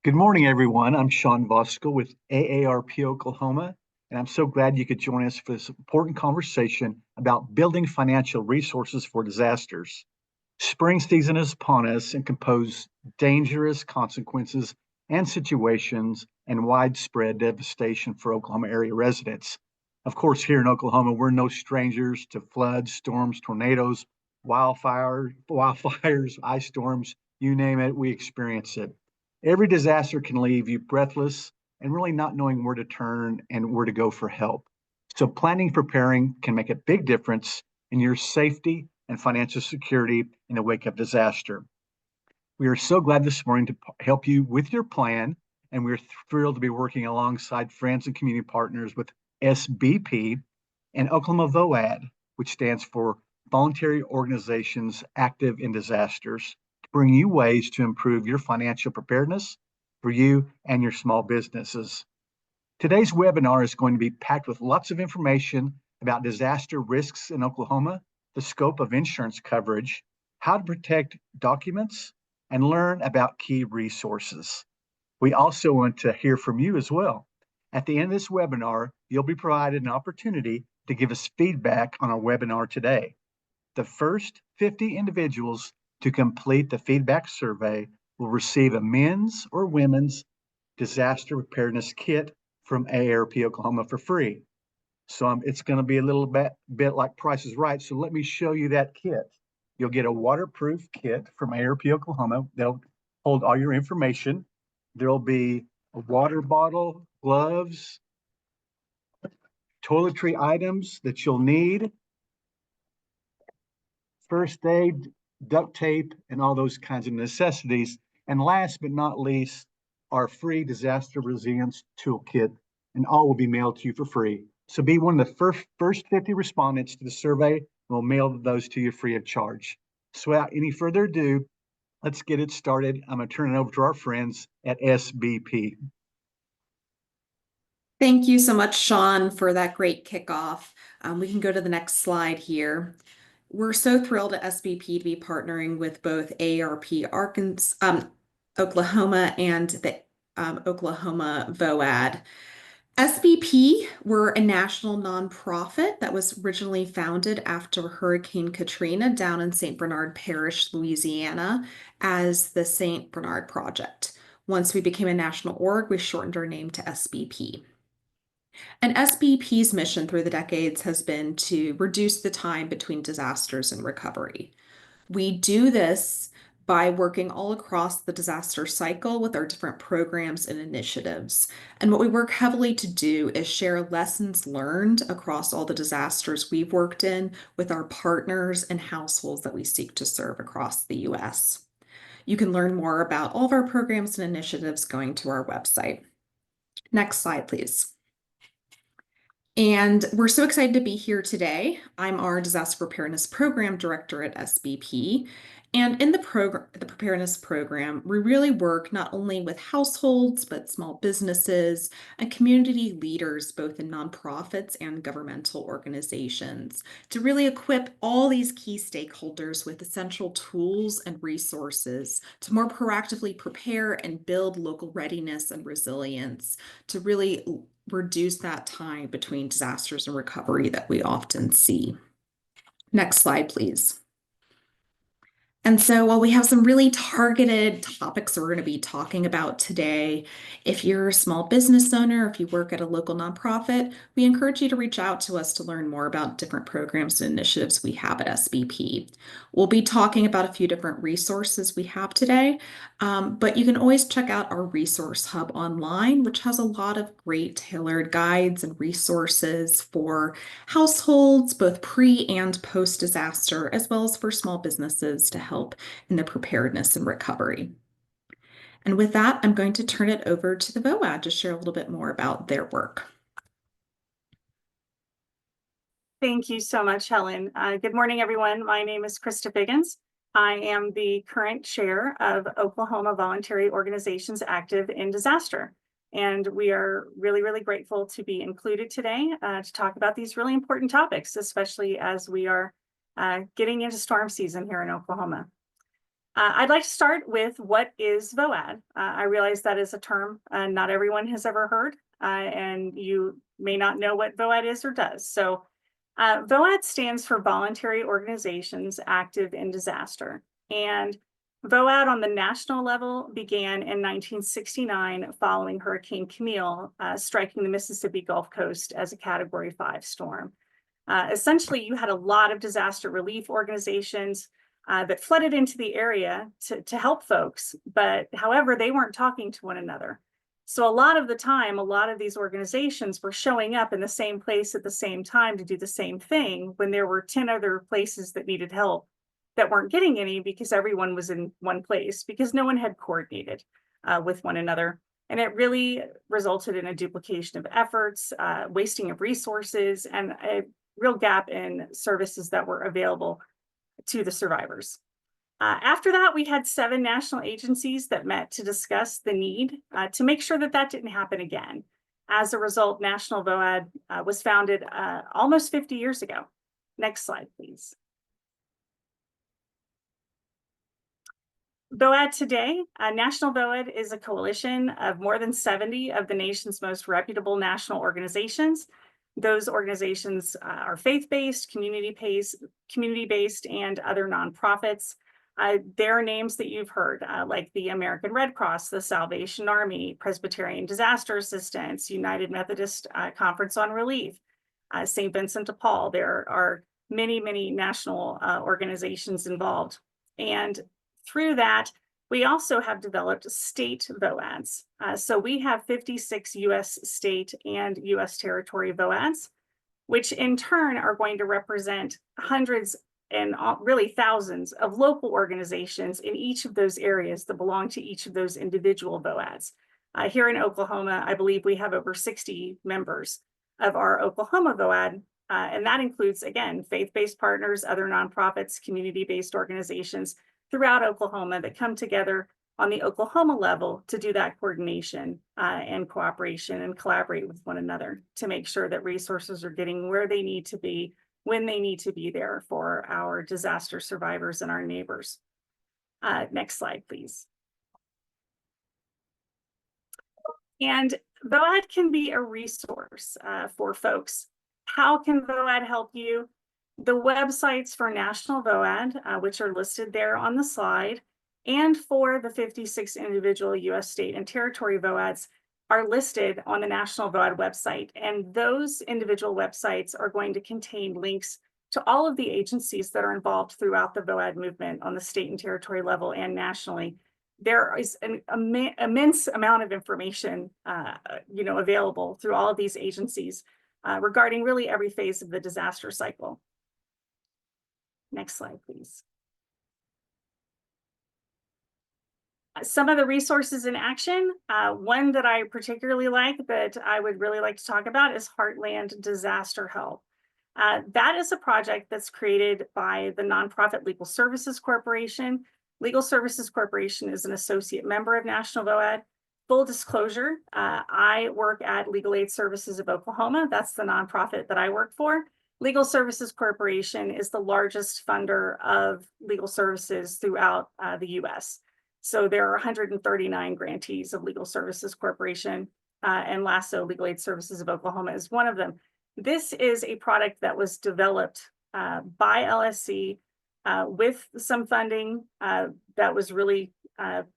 Good morning, everyone. I'm Sean Voskel with AARP Oklahoma, and I'm so glad you could join us for this important conversation about building financial resources for disasters. Spring season is upon us and can pose dangerous consequences and situations and widespread devastation for Oklahoma area residents. Of course, here in Oklahoma, we're no strangers to floods, storms, tornadoes, wildfires, ice storms, you name it, we experience it. Every disaster can leave you breathless and really not knowing where to turn and where to go for help. So planning, preparing can make a big difference in your safety and financial security in the wake of disaster. We are so glad this morning to help you with your plan, and we're thrilled to be working alongside friends and community partners with SBP and Oklahoma VOAD, which stands for Voluntary Organizations Active in Disasters, to bring you ways to improve your financial preparedness for you and your small businesses. Today's webinar is going to be packed with lots of information about disaster risks in Oklahoma, the scope of insurance coverage, how to protect documents, and learn about key resources. We also want to hear from you as well. At the end of this webinar, you'll be provided an opportunity to give us feedback on our webinar today. The first 50 individuals to complete the feedback survey will receive a men's or women's disaster preparedness kit from AARP Oklahoma for free. So it's going to be a little bit like Price is Right. So let me show you that kit. You'll get a waterproof kit from AARP Oklahoma. They'll hold all your information. There'll be a water bottle, gloves, toiletry items that you'll need, first aid, duct tape, and all those kinds of necessities. And last but not least, our free disaster resilience toolkit, and all will be mailed to you for free. So be one of the first 50 respondents to the survey. We'll mail those to you free of charge. So without any further ado, let's get it started. I'm going to turn it over to our friends at SBP. Thank you so much, Sean, for that great kickoff. We can go to the next slide here. We're so thrilled at SBP to be partnering with both AARP Oklahoma and the Oklahoma VOAD. SBP, we're a national nonprofit that was originally founded after Hurricane Katrina down in St. Bernard Parish, Louisiana, as the St. Bernard Project. Once we became a national org, we shortened our name to SBP. And SBP's mission through the decades has been to reduce the time between disasters and recovery. We do this by working all across the disaster cycle with our different programs and initiatives. And what we work heavily to do is share lessons learned across all the disasters we've worked in with our partners and households that we seek to serve across the U.S. You can learn more about all of our programs and initiatives going to our website. Next slide, please. And we're so excited to be here today. I'm our Disaster Preparedness Program Director at SBP. And in the preparedness program, we really work not only with households, but small businesses and community leaders, both in nonprofits and governmental organizations, to really equip all these key stakeholders with essential tools and resources to more proactively prepare and build local readiness and resilience to really reduce that time between disasters and recovery that we often see. Next slide, please. And so while we have some really targeted topics we're going to be talking about today, if you're a small business owner, if you work at a local nonprofit, we encourage you to reach out to us to learn more about different programs and initiatives we have at SBP. We'll be talking about a few different resources we have today, but you can always check out our resource hub online, which has a lot of great tailored guides and resources for households, both pre and post disaster, as well as for small businesses to help in the preparedness and recovery. And with that, I'm going to turn it over to the VOAD to share a little bit more about their work. Thank you so much, Helen. Good morning, everyone. My name is Krista Biggins. I am the current chair of Oklahoma Voluntary Organizations Active in Disaster. And we are really, really grateful to be included today to talk about these really important topics, especially as we are getting into storm season here in Oklahoma. I'd like to start with what is VOAD. I realize that is a term not everyone has ever heard, and you may not know what VOAD is or does. So VOAD stands for Voluntary Organizations Active in Disaster. And VOAD on the national level began in 1969 following Hurricane Camille striking the Mississippi Gulf Coast as a Category 5 storm. Essentially, you had a lot of disaster relief organizations that flooded into the area to help folks, but however, they weren't talking to one another. So a lot of the time, a lot of these organizations were showing up in the same place at the same time to do the same thing when there were 10 other places that needed help that weren't getting any because everyone was in one place because no one had coordinated with one another. And it really resulted in a duplication of efforts, wasting of resources, and a real gap in services that were available to the survivors. After that, we had 7 national agencies that met to discuss the need to make sure that that didn't happen again. As a result, National VOAD was founded almost 50 years ago. Next slide, please. VOAD today, National VOAD is a coalition of more than 70 of the nation's most reputable national organizations. Those organizations are faith-based, community-based, and other nonprofits. There are names that you've heard, like the American Red Cross, the Salvation Army, Presbyterian Disaster Assistance, United Methodist Conference on Relief, St. Vincent de Paul. There are many, many national organizations involved. And through that, we also have developed state VOADs. So we have 56 US state and US territory VOADs, which in turn are going to represent hundreds and really thousands of local organizations in each of those areas that belong to each of those individual VOADs. Here in Oklahoma, I believe we have over 60 members of our Oklahoma VOAD, and that includes, again, faith-based partners, other nonprofits, community-based organizations throughout Oklahoma that come together on the Oklahoma level to do that coordination and cooperation and collaborate with one another to make sure that resources are getting where they need to be when they need to be there for our disaster survivors and our neighbors. Next slide, please. And VOAD can be a resource for folks. How can VOAD help you? The websites for National VOAD, which are listed there on the slide, and for the 56 individual US state and territory VOADs are listed on the National VOAD website. And those individual websites are going to contain links to all of the agencies that are involved throughout the VOAD movement on the state and territory level and nationally. There is an immense amount of information available through all of these agencies regarding really every phase of the disaster cycle. Next slide, please. Some of the resources in action, one that I particularly like that I would really like to talk about is Heartland Disaster Help. That is a project that's created by the nonprofit Legal Services Corporation. Legal Services Corporation is an associate member of National VOAD. Full disclosure, I work at Legal Aid Services of Oklahoma. That's the nonprofit that I work for. Legal Services Corporation is the largest funder of legal services throughout the US. So there are 139 grantees of Legal Services Corporation, and LASO, Legal Aid Services of Oklahoma, is one of them. This is a product that was developed by LSC with some funding that was really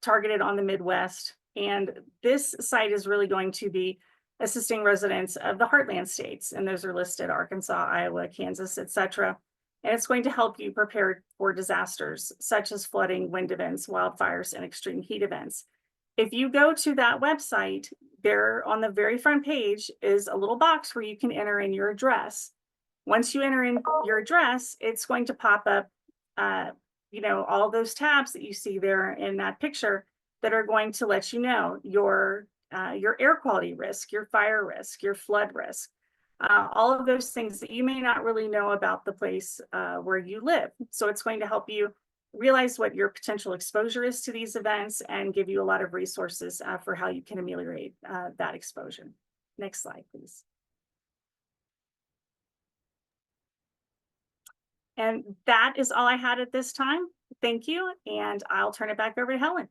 targeted on the Midwest. And this site is really going to be assisting residents of the heartland states, and those are listed: Arkansas, Iowa, Kansas, etc. And it's going to help you prepare for disasters such as flooding, wind events, wildfires, and extreme heat events. If you go to that website, there on the very front page is a little box where you can enter in your address. Once you enter in your address, it's going to pop up all those tabs that you see there in that picture that are going to let you know your air quality risk, your fire risk, your flood risk, all of those things that you may not really know about the place where you live. So it's going to help you realize what your potential exposure is to these events and give you a lot of resources for how you can ameliorate that exposure. Next slide, please. And that is all I had at this time. Thank you, and I'll turn it back over to Helen.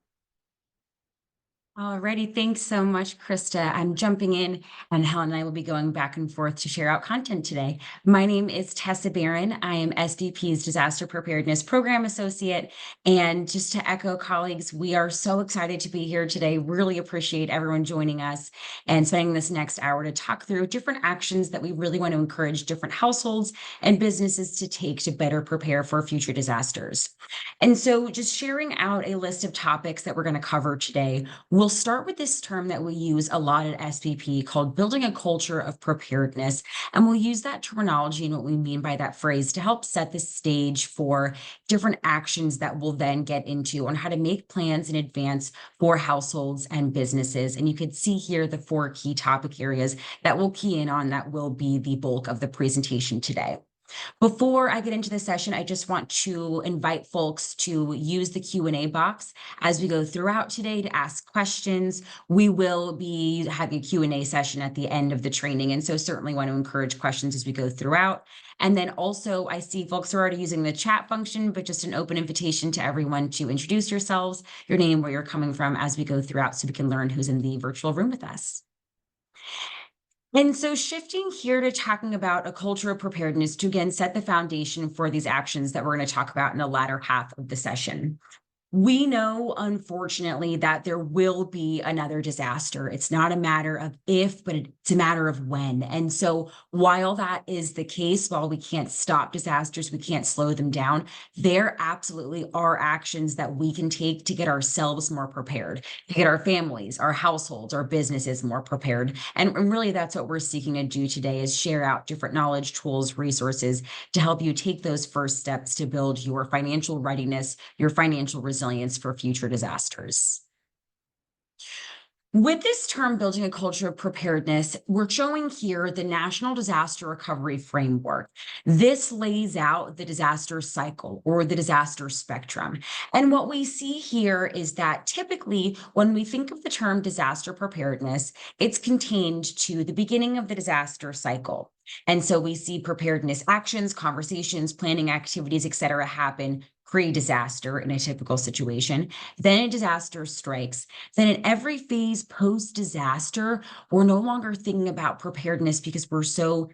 Alrighty, thanks so much, Krista. I'm jumping in, and Helen and I will be going back and forth to share out content today. My name is Tessa Barron. I am SVP's Disaster Preparedness Program Associate. And just to echo colleagues, we are so excited to be here today. Really appreciate everyone joining us and spending this next hour to talk through different actions that we really want to encourage different households and businesses to take to better prepare for future disasters. And so just sharing out a list of topics that we're going to cover today. We'll start with this term that we use a lot at SVP called building a culture of preparedness. And we'll use that terminology and what we mean by that phrase to help set the stage for different actions that we'll then get into on how to make plans in advance for households and businesses. And you could see here the 4 key topic areas that we'll key in on that will be the bulk of the presentation today. Before I get into the session, I just want to invite folks to use the Q&A box as we go throughout today to ask questions. We will be having a Q&A session at the end of the training, and so certainly want to encourage questions as we go throughout. And then also, I see folks are already using the chat function, but just an open invitation to everyone to introduce yourselves, your name, where you're coming from as we go throughout so we can learn who's in the virtual room with us. And so shifting here to talking about a culture of preparedness to again set the foundation for these actions that we're going to talk about in the latter half of the session. We know, unfortunately, that there will be another disaster. It's not a matter of if, but it's a matter of when. And so while that is the case, while we can't stop disasters, we can't slow them down, there absolutely are actions that we can take to get ourselves more prepared, to get our families, our households, our businesses more prepared. And really, that's what we're seeking to do today is share out different knowledge, tools, resources to help you take those first steps to build your financial readiness, your financial resilience for future disasters. With this term, building a culture of preparedness, we're showing here the National Disaster Recovery Framework. This lays out the disaster cycle or the disaster spectrum. And what we see here is that typically when we think of the term disaster preparedness, it's contained to the beginning of the disaster cycle. And so we see preparedness actions, conversations, planning activities, et cetera, happen pre-disaster in a typical situation. Then a disaster strikes. Then in every phase post-disaster, we're no longer thinking about preparedness because we're so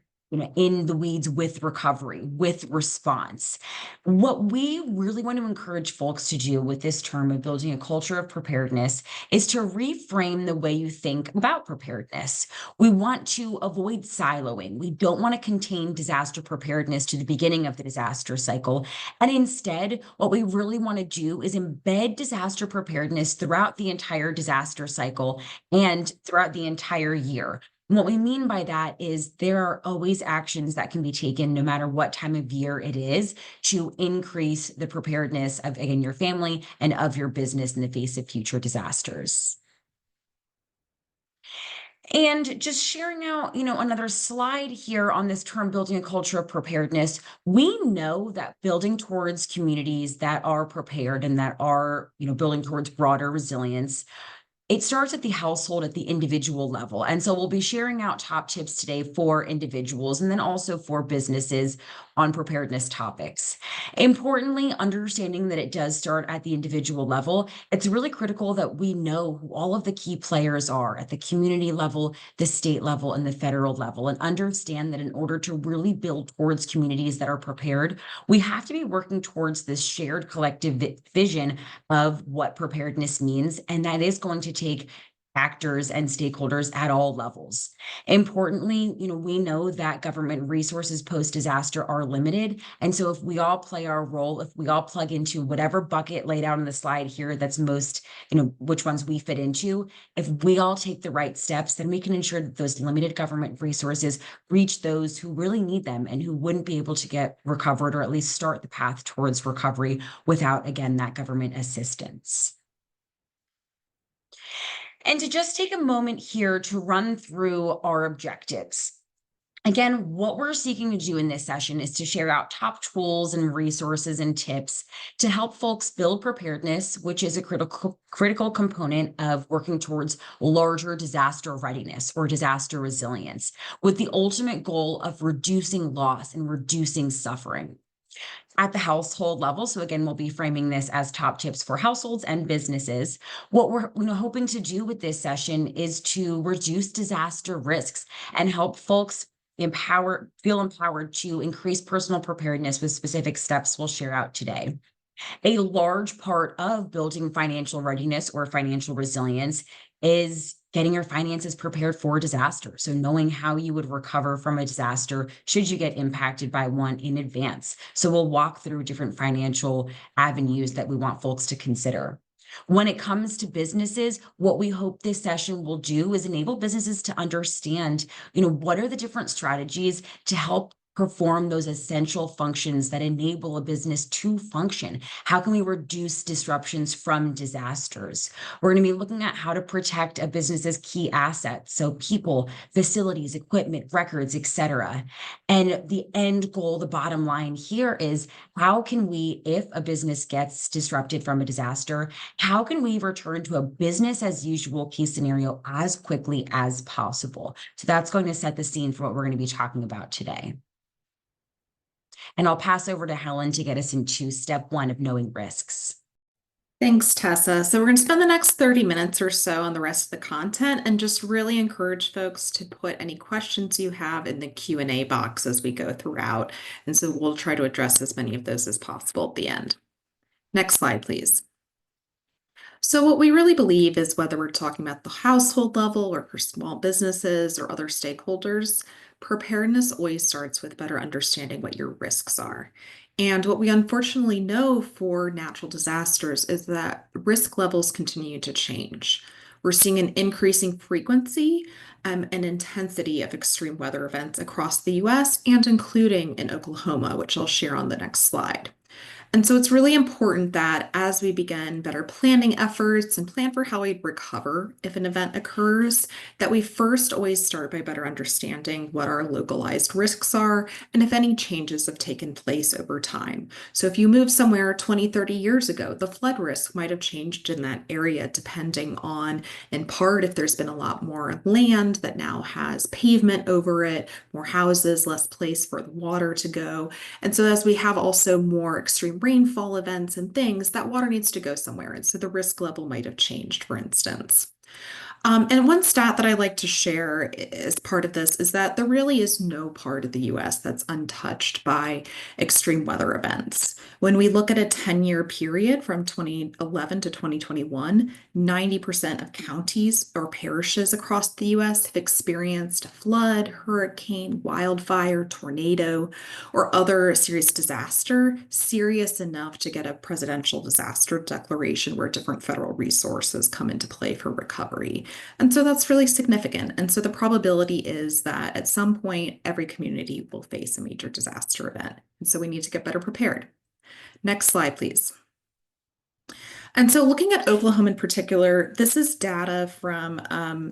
in the weeds with recovery, with response. What we really want to encourage folks to do with this term of building a culture of preparedness is to reframe the way you think about preparedness. We want to avoid siloing. We don't want to contain disaster preparedness to the beginning of the disaster cycle. And instead, what we really want to do is embed disaster preparedness throughout the entire disaster cycle and throughout the entire year. And what we mean by that is there are always actions that can be taken no matter what time of year it is to increase the preparedness of, again, your family and of your business in the face of future disasters. And just sharing out, another slide here on this term, building a culture of preparedness, we know that building towards communities that are prepared and that are, building towards broader resilience, it starts at the household, at the individual level. And so we'll be sharing out top tips today for individuals and then also for businesses on preparedness topics. Importantly, understanding that it does start at the individual level, it's really critical that we know who all of the key players are at the community level, the state level, and the federal level, and understand that in order to really build towards communities that are prepared, we have to be working towards this shared collective vision of what preparedness means, and that is going to take actors and stakeholders at all levels. Importantly, we know that government resources post-disaster are limited. And so if we all play our role, if we all plug into whatever bucket laid out on the slide here that's most, which ones we fit into, if we all take the right steps, then we can ensure that those limited government resources reach those who really need them and who wouldn't be able to get recovered or at least start the path towards recovery without, again, that government assistance. And to just take a moment here to run through our objectives. Again, what we're seeking to do in this session is to share out top tools and resources and tips to help folks build preparedness, which is a critical component of working towards larger disaster readiness or disaster resilience, with the ultimate goal of reducing loss and reducing suffering. At the household level, so again, we'll be framing this as top tips for households and businesses. What we're hoping to do with this session is to reduce disaster risks and help folks feel empowered to increase personal preparedness with specific steps we'll share out today. A large part of building financial readiness or financial resilience is getting your finances prepared for disaster. So knowing how you would recover from a disaster should you get impacted by one in advance. So we'll walk through different financial avenues that we want folks to consider. When it comes to businesses, what we hope this session will do is enable businesses to understand, what are the different strategies to help perform those essential functions that enable a business to function. How can we reduce disruptions from disasters? We're going to be looking at how to protect a business's key assets, so people, facilities, equipment, records, etc. And the end goal, the bottom line here is how can we, if a business gets disrupted from a disaster, how can we return to a business as usual key scenario as quickly as possible? So that's going to set the scene for what we're going to be talking about today. And I'll pass over to Helen to get us into step one of knowing risks. Thanks, Tessa. So we're going to spend the next 30 minutes or so on the rest of the content and just really encourage folks to put any questions you have in the Q&A box as we go throughout. And so we'll try to address as many of those as possible at the end. Next slide, please. So what we really believe is whether we're talking about the household level or for small businesses or other stakeholders, preparedness always starts with better understanding what your risks are. And what we unfortunately know for natural disasters is that risk levels continue to change. We're seeing an increasing frequency and intensity of extreme weather events across the US and including in Oklahoma, which I'll share on the next slide. And so it's really important that as we begin better planning efforts and plan for how we recover if an event occurs, that we first always start by better understanding what our localized risks are and if any changes have taken place over time. So if you moved somewhere 20, 30 years ago, the flood risk might have changed in that area depending on, in part, if there's been a lot more land that now has pavement over it, more houses, less place for the water to go. And so as we have also more extreme rainfall events and things, that water needs to go somewhere. And so the risk level might have changed, for instance. And one stat that I like to share as part of this is that there really is no part of the US that's untouched by extreme weather events. When we look at a 10-year period from 2011 to 2021, 90% of counties or parishes across the US have experienced a flood, hurricane, wildfire, tornado, or other serious disaster, serious enough to get a presidential disaster declaration where different federal resources come into play for recovery. And so that's really significant. And so the probability is that at some point, every community will face a major disaster event. And so we need to get better prepared. Next slide, please. And so looking at Oklahoma in particular, this is data from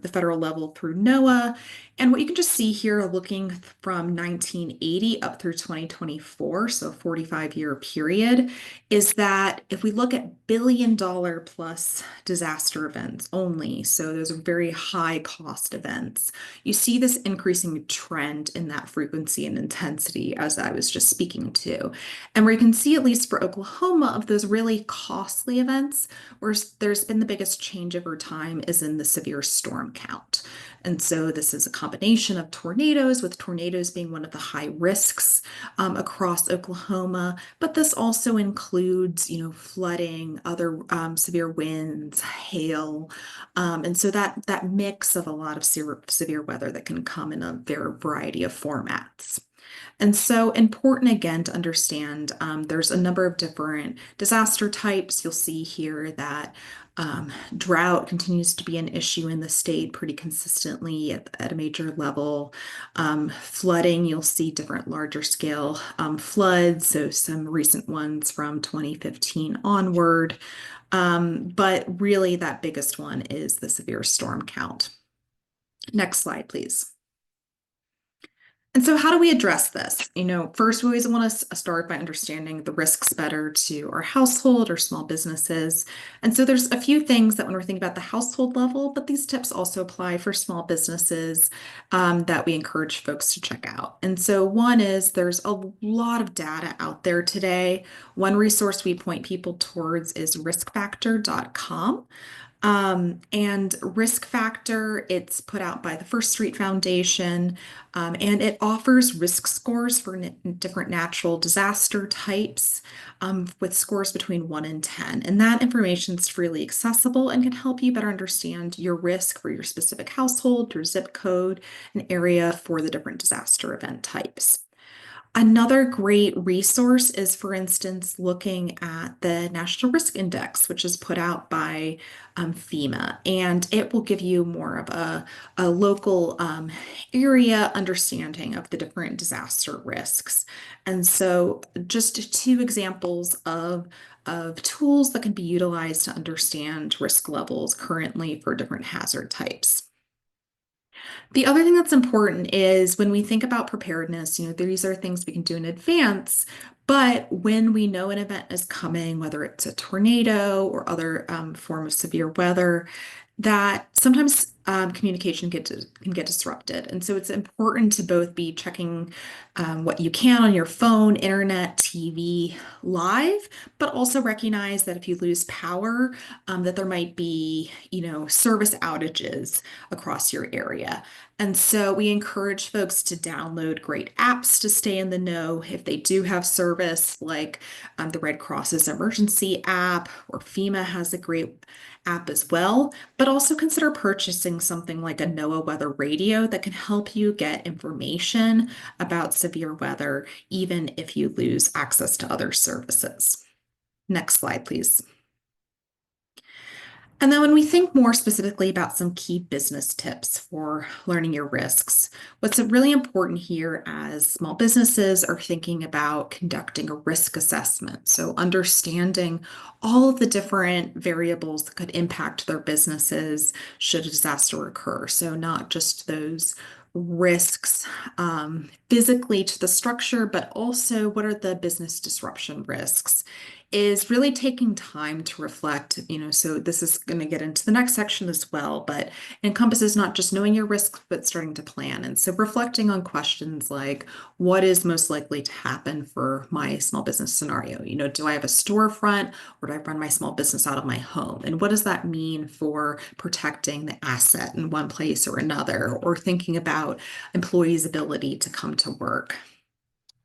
the federal level through NOAA. And what you can just see here, looking from 1980 up through 2024, so a 45-year period, is that if we look at billion-dollar plus disaster events only, so those are very high cost events, you see this increasing trend in that frequency and intensity as I was just speaking to. And where you can see, at least for Oklahoma, of those really costly events, where there's been the biggest change over time is in the severe storm count. And so this is a combination of tornadoes, with tornadoes being one of the high risks across Oklahoma. But this also includes, flooding, other severe winds, hail. And so that mix of a lot of severe weather that can come in a variety of formats. And so important again to understand, there's a number of different disaster types. You'll see here that drought continues to be an issue in the state pretty consistently at a major level. Flooding, you'll see different larger scale floods, so some recent ones from 2015 onward. But really that biggest one is the severe storm count. Next slide, please. And so how do we address this? First, we always want to start by understanding the risks better to our household or small businesses. And so there's a few things that when we're thinking about the household level, but these tips also apply for small businesses that we encourage folks to check out. And so one is there's a lot of data out there today. One resource we point people towards is riskfactor.com. And Risk Factor, it's put out by the First Street Foundation, and it offers risk scores for different natural disaster types with scores between 1 and 10. And that information is freely accessible and can help you better understand your risk for your specific household, your zip code, and area for the different disaster event types. Another great resource is, for instance, looking at the National Risk Index, which is put out by FEMA, and it will give you more of a local area understanding of the different disaster risks. And so just two examples of tools that can be utilized to understand risk levels currently for different hazard types. The other thing that's important is when we think about preparedness, these are things we can do in advance, but when we know an event is coming, whether it's a tornado or other form of severe weather, that sometimes communication can get disrupted. And so it's important to both be checking what you can on your phone, internet, TV, live, but also recognize that if you lose power, that there might be, service outages across your area. And so we encourage folks to download great apps to stay in the know if they do have service, like the Red Cross's emergency app, or FEMA has a great app as well, but also consider purchasing something like a NOAA weather radio that can help you get information about severe weather, even if you lose access to other services. Next slide, please. And then when we think more specifically about some key business tips for learning your risks, what's really important here as small businesses are thinking about conducting a risk assessment. So understanding all of the different variables that could impact their businesses should a disaster occur. So not just those risks physically to the structure, but also what are the business disruption risks, is really taking time to reflect, so this is going to get into the next section as well, but it encompasses not just knowing your risks, but starting to plan. And so reflecting on questions like, what is most likely to happen for my small business scenario? Do I have a storefront, or do I run my small business out of my home? And what does that mean for protecting the asset in one place or another, or thinking about employees' ability to come to work?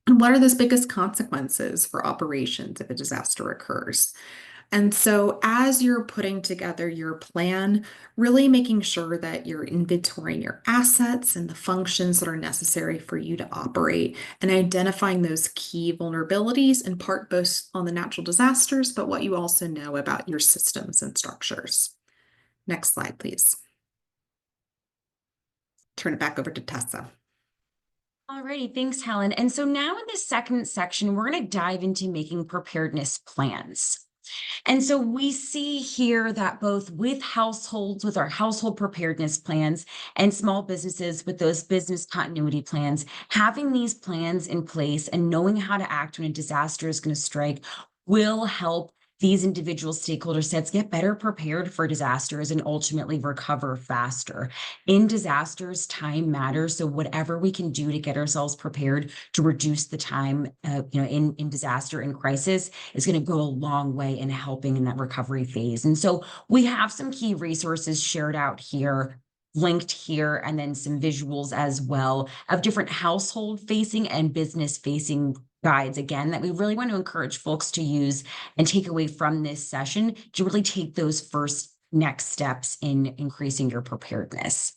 And what are those biggest consequences for operations if a disaster occurs? And so as you're putting together your plan, really making sure that you're inventorying your assets and the functions that are necessary for you to operate, and identifying those key vulnerabilities, in part both on the natural disasters, but what you also know about your systems and structures. Next slide, please. Turn it back over to Tessa. Alrighty, thanks, Helen. And so now in the second section, we're going to dive into making preparedness plans. And so we see here that both with households, with our household preparedness plans, and small businesses with those business continuity plans, having these plans in place and knowing how to act when a disaster is going to strike will help these individual stakeholder sets get better prepared for disasters and ultimately recover faster. In disasters, time matters. So whatever we can do to get ourselves prepared to reduce the time, in disaster and crisis is going to go a long way in helping in that recovery phase. And so we have some key resources shared out here, linked here, and then some visuals as well of different household facing and business facing guides, again, that we really want to encourage folks to use and take away from this session to really take those first next steps in increasing your preparedness.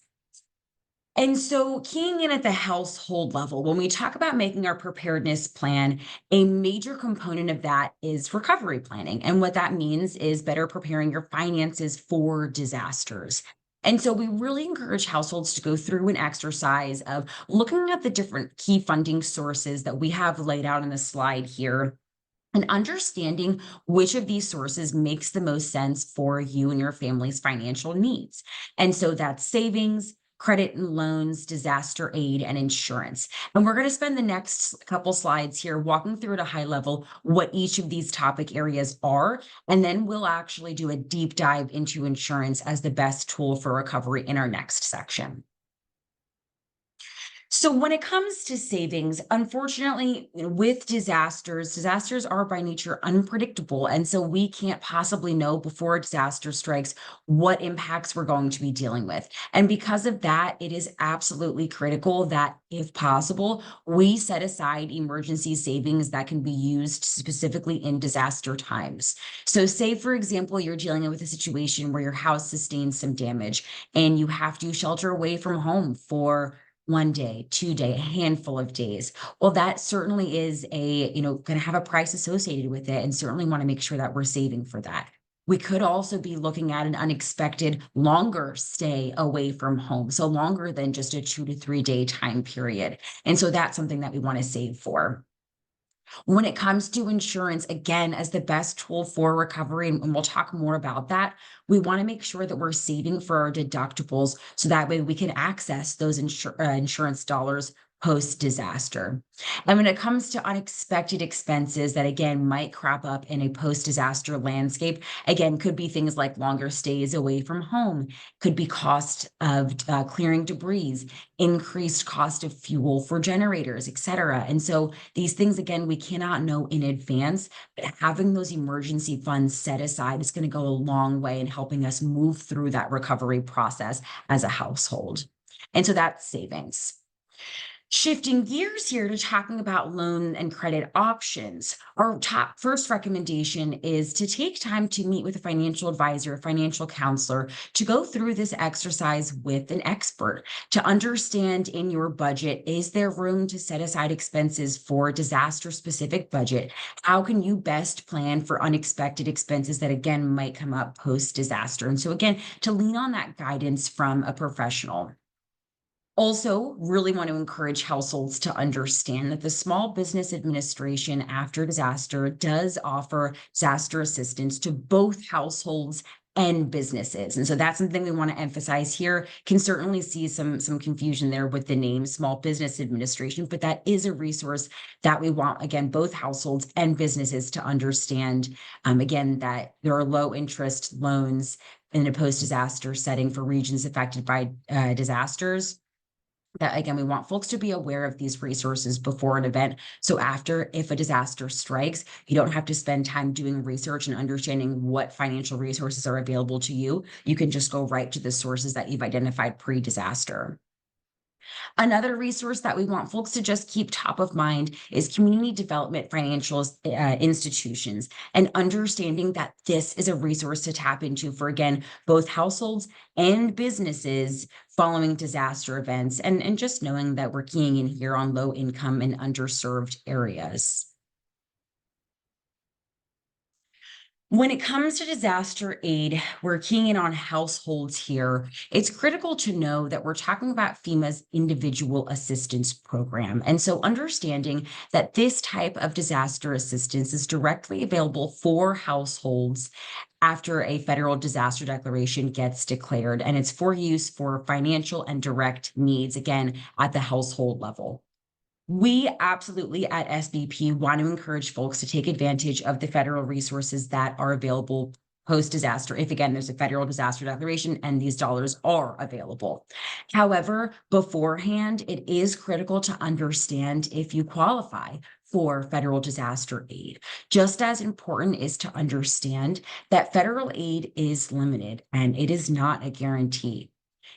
And so keying in at the household level, when we talk about making our preparedness plan, a major component of that is recovery planning. And what that means is better preparing your finances for disasters. And so we really encourage households to go through an exercise of looking at the different key funding sources that we have laid out in the slide here, and understanding which of these sources makes the most sense for you and your family's financial needs. And so that's savings, credit and loans, disaster aid, and insurance. And we're going to spend the next couple slides here walking through at a high level what each of these topic areas are, and then we'll actually do a deep dive into insurance as the best tool for recovery in our next section. So when it comes to savings, unfortunately, with disasters are by nature unpredictable. And so we can't possibly know before a disaster strikes what impacts we're going to be dealing with. And because of that, it is absolutely critical that, if possible, we set aside emergency savings that can be used specifically in disaster times. So say, for example, you're dealing with a situation where your house sustains some damage and you have to shelter away from home for 1 day, 2 day, a handful of days. Well, that certainly is going to have a price associated with it, and certainly want to make sure that we're saving for that. We could also be looking at an unexpected longer stay away from home. So longer than just a 2 to 3 day time period. And so that's something that we want to save for. When it comes to insurance, again, as the best tool for recovery, and we'll talk more about that, we want to make sure that we're saving for our deductibles so that way we can access those insurance dollars post-disaster. And when it comes to unexpected expenses that, again, might crop up in a post-disaster landscape, again, could be things like longer stays away from home, could be cost of clearing debris, increased cost of fuel for generators, et cetera. And so these things, again, we cannot know in advance, but having those emergency funds set aside is going to go a long way in helping us move through that recovery process as a household. And so that's savings. Shifting gears here to talking about loan and credit options, our top first recommendation is to take time to meet with a financial advisor, a financial counselor, to go through this exercise with an expert to understand in your budget, is there room to set aside expenses for a disaster-specific budget? How can you best plan for unexpected expenses that, again, might come up post-disaster? And so, again, to lean on that guidance from a professional. Also, really want to encourage households to understand that the Small Business Administration after disaster does offer disaster assistance to both households and businesses. And so that's something we want to emphasize here. Can certainly see some confusion there with the name Small Business Administration, but that is a resource that we want, again, both households and businesses to understand, again, that there are low interest loans in a post-disaster setting for regions affected by disasters. That, again, we want folks to be aware of these resources before an event. So after, if a disaster strikes, you don't have to spend time doing research and understanding what financial resources are available to you. You can just go right to the sources that you've identified pre-disaster. Another resource that we want folks to just keep top of mind is community development financial institutions, and understanding that this is a resource to tap into for, again, both households and businesses following disaster events, and just knowing that we're keying in here on low income and underserved areas. When it comes to disaster aid, we're keying in on households here. It's critical to know that we're talking about FEMA's individual assistance program. And so understanding that this type of disaster assistance is directly available for households after a federal disaster declaration gets declared, and it's for use for financial and direct needs, again, at the household level. We absolutely at SBP want to encourage folks to take advantage of the federal resources that are available post-disaster, if, again, there's a federal disaster declaration and these dollars are available. However, beforehand, it is critical to understand if you qualify for federal disaster aid. Just as important is to understand that federal aid is limited and it is not a guarantee.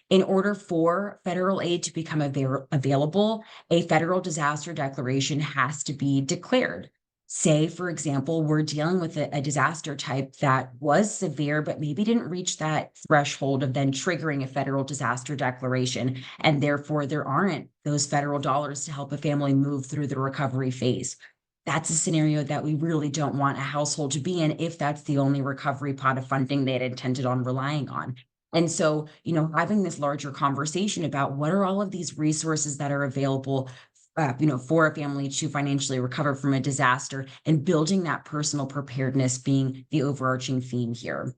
In order for federal aid to become available, a federal disaster declaration has to be declared. Say, for example, we're dealing with a disaster type that was severe, but maybe didn't reach that threshold of then triggering a federal disaster declaration, and therefore there aren't those federal dollars to help a family move through the recovery phase. That's a scenario that we really don't want a household to be in if that's the only recovery pot of funding they had intended on relying on. And so, having this larger conversation about what are all of these resources that are available, for a family to financially recover from a disaster, and building that personal preparedness being the overarching theme here.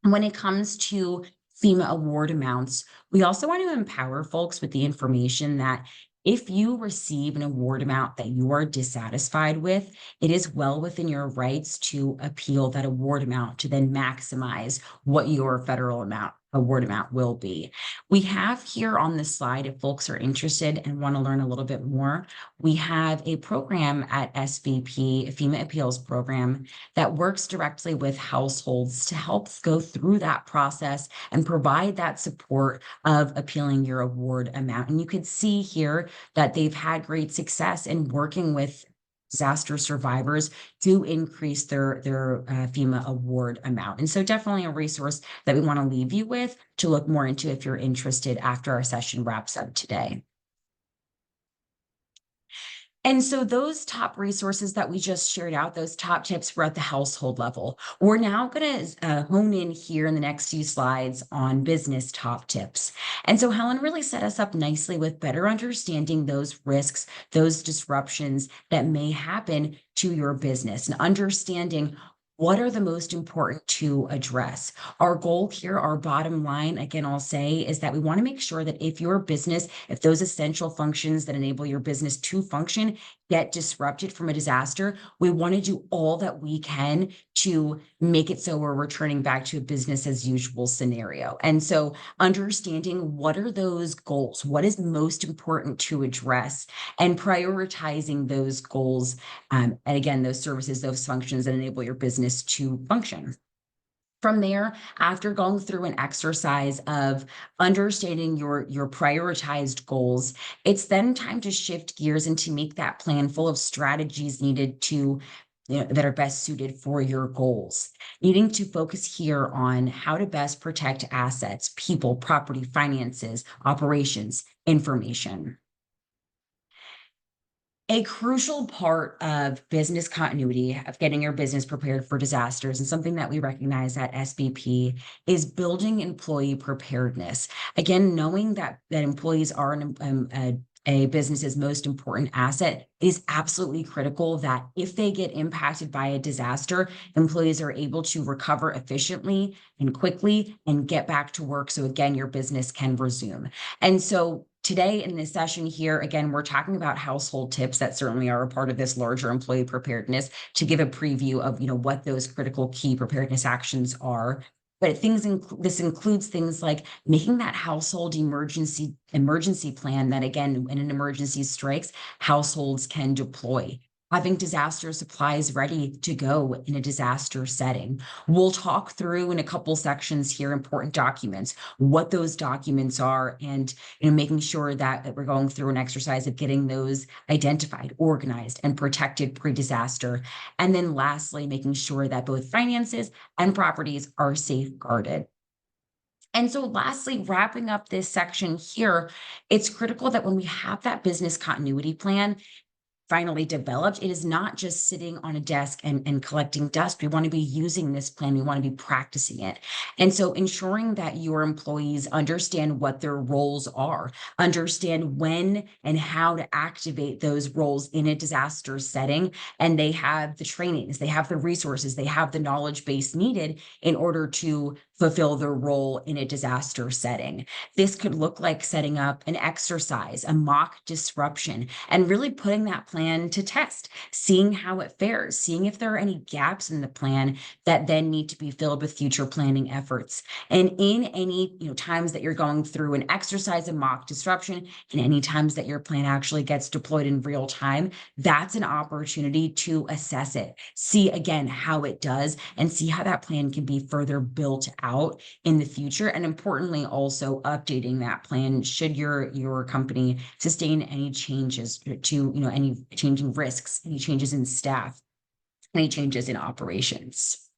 When it comes to FEMA award amounts, we also want to empower folks with the information that if you receive an award amount that you are dissatisfied with, it is well within your rights to appeal that award amount to then maximize what your federal award amount will be. We have here on this slide, if folks are interested and want to learn a little bit more, we have a program at SVP, a FEMA appeals program that works directly with households to help go through that process and provide that support of appealing your award amount. And you can see here that they've had great success in working with disaster survivors to increase their FEMA award amount. And so definitely a resource that we want to leave you with to look more into if you're interested after our session wraps up today. And so those top resources that we just shared out, those top tips were at the household level. We're now going to hone in here in the next few slides on business top tips. And so Helen really set us up nicely with better understanding those risks, those disruptions that may happen to your business, and understanding what are the most important to address. Our goal here, our bottom line, again, I'll say, is that we want to make sure that if your business, if those essential functions that enable your business to function get disrupted from a disaster, we want to do all that we can to make it so we're returning back to a business as usual scenario. And so understanding what are those goals, what is most important to address, and prioritizing those goals, and again, those services, those functions that enable your business to function. From there, after going through an exercise of understanding your prioritized goals, it's then time to shift gears and to make that plan full of strategies needed to that are best suited for your goals. Needing to focus here on how to best protect assets, people, property, finances, operations, information. A crucial part of business continuity, of getting your business prepared for disasters, and something that we recognize at SBP, is building employee preparedness. Again, knowing that employees are a business's most important asset, is absolutely critical that if they get impacted by a disaster, employees are able to recover efficiently and quickly and get back to work. So again, your business can resume. And so today in this session here, again, we're talking about household tips that certainly are a part of this larger employee preparedness, to give a preview of what those critical key preparedness actions are. But this includes things like making that household emergency plan that, again, when an emergency strikes, households can deploy. Having disaster supplies ready to go in a disaster setting. We'll talk through in a couple sections here important documents, what those documents are, and making sure that we're going through an exercise of getting those identified, organized, and protected pre-disaster. And then lastly, making sure that both finances and properties are safeguarded. And so lastly, wrapping up this section here, it's critical that when we have that business continuity plan finally developed, it is not just sitting on a desk and collecting dust. We want to be using this plan. We want to be practicing it. And so ensuring that your employees understand what their roles are, understand when and how to activate those roles in a disaster setting, and they have the trainings, they have the resources, they have the knowledge base needed in order to fulfill their role in a disaster setting. This could look like setting up an exercise, a mock disruption, and really putting that plan to test, seeing how it fares, seeing if there are any gaps in the plan that then need to be filled with future planning efforts. And in any times that you're going through an exercise, a mock disruption, and any times that your plan actually gets deployed in real time, that's an opportunity to assess it, see again how it does, and see how that plan can be further built out in the future. And importantly, also updating that plan should your company sustain any changes to any changing risks, any changes in staff, any changes in operations.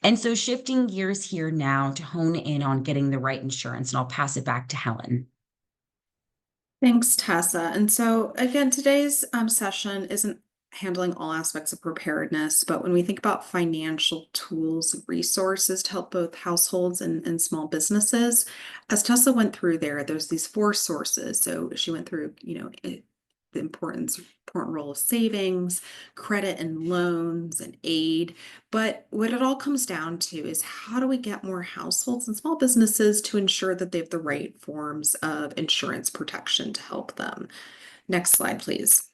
And so shifting gears here now to hone in on getting the right insurance, and I'll pass it back to Helen. Thanks, Tessa. And so again, today's session isn't handling all aspects of preparedness, but when we think about financial tools, resources to help both households and small businesses, as Tessa went through there's these 4 sources. So she went through, the importance of important role of savings, credit and loans, and aid. But what it all comes down to is how do we get more households and small businesses to ensure that they have the right forms of insurance protection to help them? Next slide, please.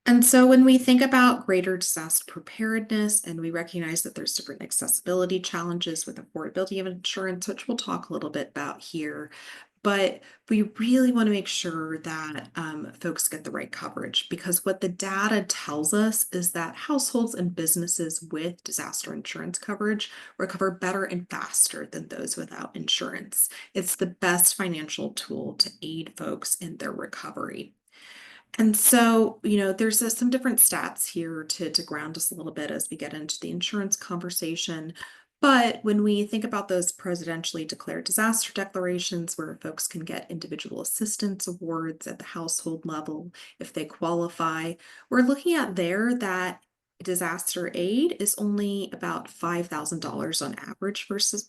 And so when we think about greater disaster preparedness, and we recognize that there's different accessibility challenges with affordability of insurance, which we'll talk a little bit about here, but we really want to make sure that folks get the right coverage, because what the data tells us is that households and businesses with disaster insurance coverage recover better and faster than those without insurance. It's the best financial tool to aid folks in their recovery. And so, there's some different stats here to ground us a little bit as we get into the insurance conversation. But when we think about those presidentially declared disaster declarations where folks can get individual assistance awards at the household level if they qualify, we're looking at there that disaster aid is only about $5,000 on average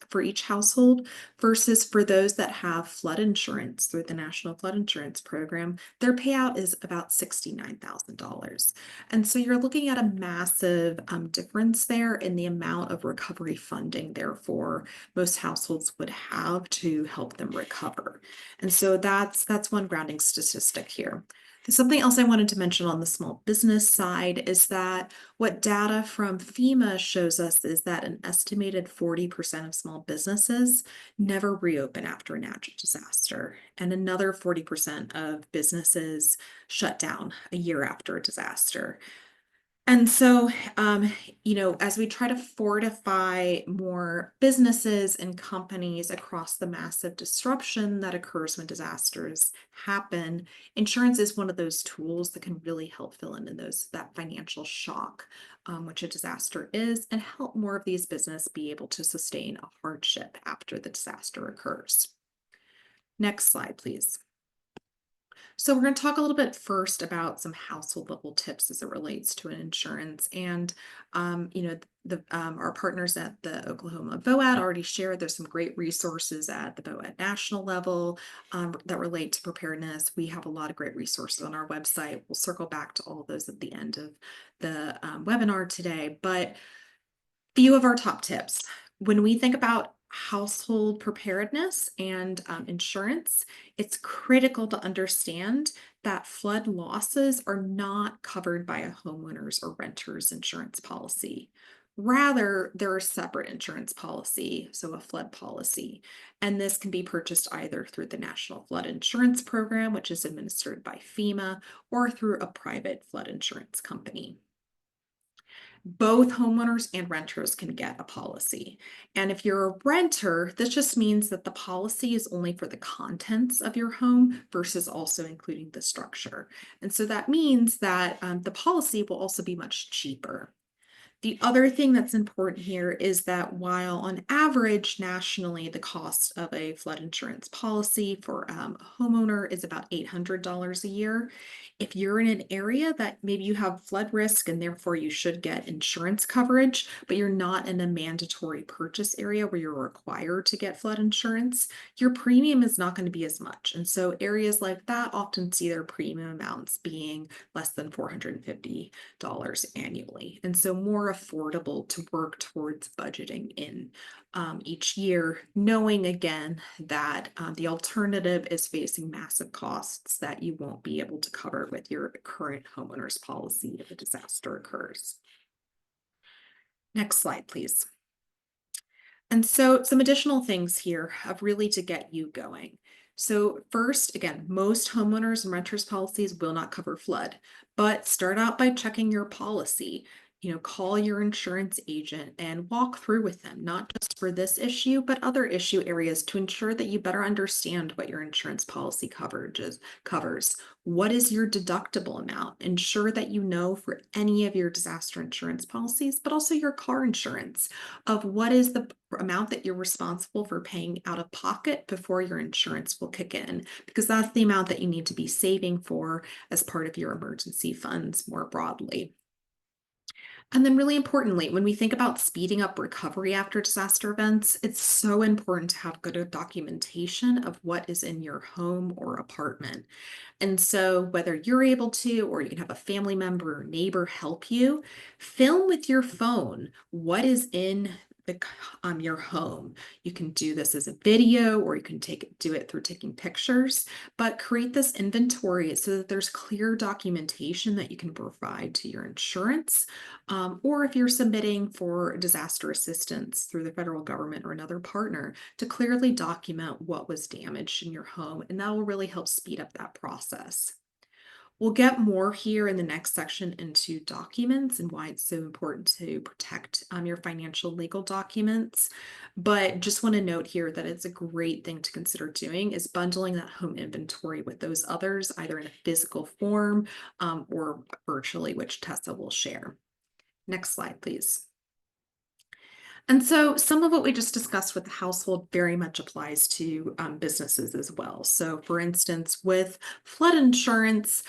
for each household, versus for those that have flood insurance through the National Flood Insurance Program, their payout is about $69,000. And so you're looking at a massive difference there in the amount of recovery funding, therefore, most households would have to help them recover. And so that's one grounding statistic here. Something else I wanted to mention on the small business side is that what data from FEMA shows us is that an estimated 40% of small businesses never reopen after a natural disaster, and another 40% of businesses shut down a year after a disaster. And so, as we try to fortify more businesses and companies across the massive disruption that occurs when disasters happen, insurance is one of those tools that can really help fill in that financial shock, which a disaster is, and help more of these businesses be able to sustain a hardship after the disaster occurs. Next slide, please. So we're going to talk a little bit first about some household level tips as it relates to an insurance. And, our partners at the Oklahoma VOAD already shared there's some great resources at the VOAD national level that relate to preparedness. We have a lot of great resources on our website. We'll circle back to all of those at the end of the webinar today. But few of our top tips. When we think about household preparedness and insurance, it's critical to understand that flood losses are not covered by a homeowner's or renter's insurance policy. Rather, they're a separate insurance policy, so a flood policy. And this can be purchased either through the National Flood Insurance Program, which is administered by FEMA, or through a private flood insurance company. Both homeowners and renters can get a policy. And if you're a renter, this just means that the policy is only for the contents of your home versus also including the structure. And so that means that the policy will also be much cheaper. The other thing that's important here is that while on average nationally the cost of a flood insurance policy for a homeowner is about $800 a year, if you're in an area that maybe you have flood risk and therefore you should get insurance coverage, but you're not in a mandatory purchase area where you're required to get flood insurance, your premium is not going to be as much. And so areas like that often see their premium amounts being less than $450 annually. And so more affordable to work towards budgeting in each year, knowing again that the alternative is facing massive costs that you won't be able to cover with your current homeowner's policy if a disaster occurs. Next slide, please. And so some additional things here of really to get you going. So first, again, most homeowners and renters policies will not cover flood, but start out by checking your policy. Call your insurance agent and walk through with them, not just for this issue, but other issue areas to ensure that you better understand what your insurance policy covers. What is your deductible amount? Ensure that you know for any of your disaster insurance policies, but also your car insurance, of what is the amount that you're responsible for paying out of pocket before your insurance will kick in, because that's the amount that you need to be saving for as part of your emergency funds more broadly. And then really importantly, when we think about speeding up recovery after disaster events, it's so important to have good documentation of what is in your home or apartment. And so whether you're able to, or you can have a family member or neighbor help you, film with your phone what is in your home. You can do this as a video, or you can do it through taking pictures, but create this inventory so that there's clear documentation that you can provide to your insurance, or if you're submitting for disaster assistance through the federal government or another partner, to clearly document what was damaged in your home, and that will really help speed up that process. We'll get more here in the next section into documents and why it's so important to protect your financial legal documents. But just want to note here that it's a great thing to consider doing is bundling that home inventory with those others, either in a physical form or virtually, which Tessa will share. Next slide, please. And so some of what we just discussed with the household very much applies to businesses as well. So for instance, with flood insurance,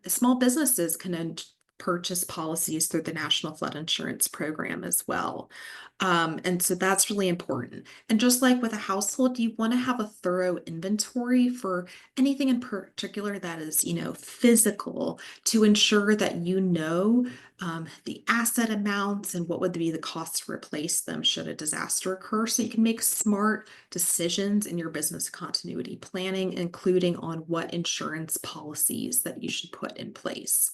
small businesses can purchase policies through the National Flood Insurance Program as well. And so that's really important. And just like with a household, you want to have a thorough inventory for anything in particular that is, physical, to ensure that the asset amounts and what would be the cost to replace them should a disaster occur, so you can make smart decisions in your business continuity planning, including on what insurance policies that you should put in place.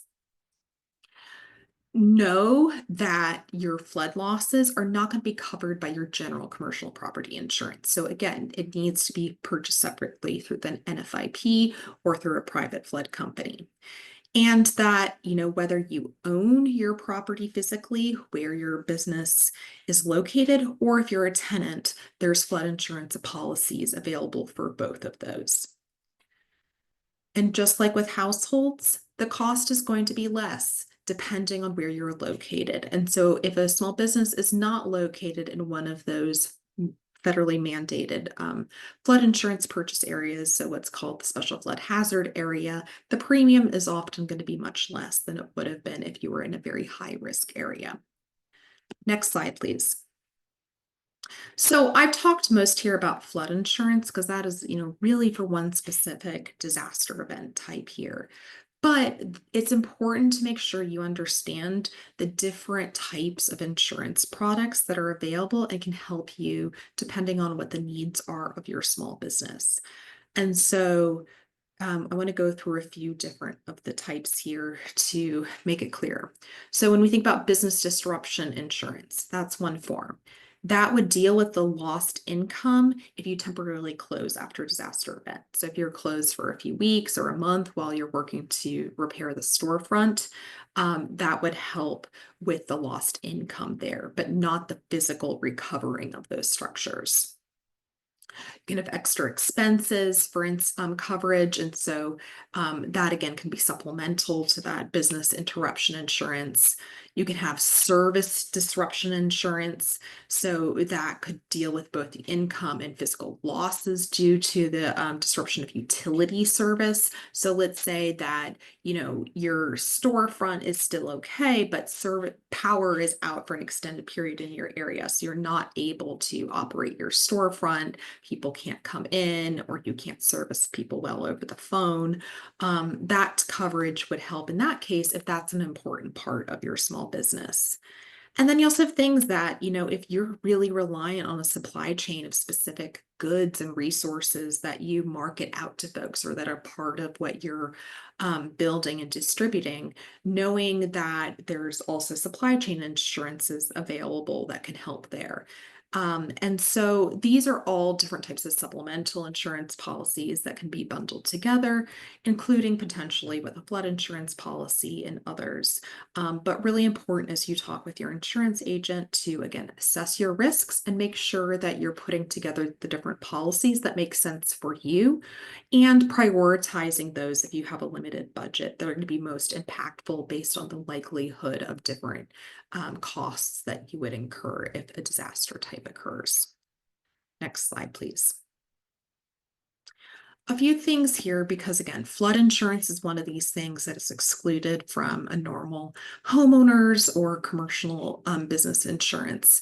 Know that your flood losses are not going to be covered by your general commercial property insurance. So again, it needs to be purchased separately through the NFIP or through a private flood company. And that, whether you own your property physically where your business is located, or if you're a tenant, there's flood insurance policies available for both of those. And just like with households, the cost is going to be less depending on where you're located. And so if a small business is not located in one of those federally mandated flood insurance purchase areas, so what's called the special flood hazard area, the premium is often going to be much less than it would have been if you were in a very high risk area. Next slide, please. So I've talked most here about flood insurance because that is, really for one specific disaster event type here. But it's important to make sure you understand the different types of insurance products that are available and can help you depending on what the needs are of your small business. And so I want to go through a few different of the types here to make it clear. So when we think about business disruption insurance, that's one form. That would deal with the lost income if you temporarily close after a disaster event. So if you're closed for a few weeks or a month while you're working to repair the storefront, that would help with the lost income there, but not the physical recovering of those structures. You can have extra expenses for coverage. And so that again can be supplemental to that business interruption insurance. You can have service disruption insurance. So that could deal with both the income and physical losses due to the disruption of utility service. So let's say that, your storefront is still okay, but power is out for an extended period in your area. So you're not able to operate your storefront. People can't come in, or you can't service people well over the phone. That coverage would help in that case if that's an important part of your small business. And then you also have things that, if you're really reliant on a supply chain of specific goods and resources that you market out to folks or that are part of what you're building and distributing, knowing that there's also supply chain insurances available that can help there. And so these are all different types of supplemental insurance policies that can be bundled together, including potentially with a flood insurance policy and others. But really important as you talk with your insurance agent to, again, assess your risks and make sure that you're putting together the different policies that make sense for you and prioritizing those if you have a limited budget that are going to be most impactful based on the likelihood of different costs that you would incur if a disaster type occurs. Next slide, please. a few things here, because again, flood insurance is one of these things that is excluded from a normal homeowners or commercial business insurance.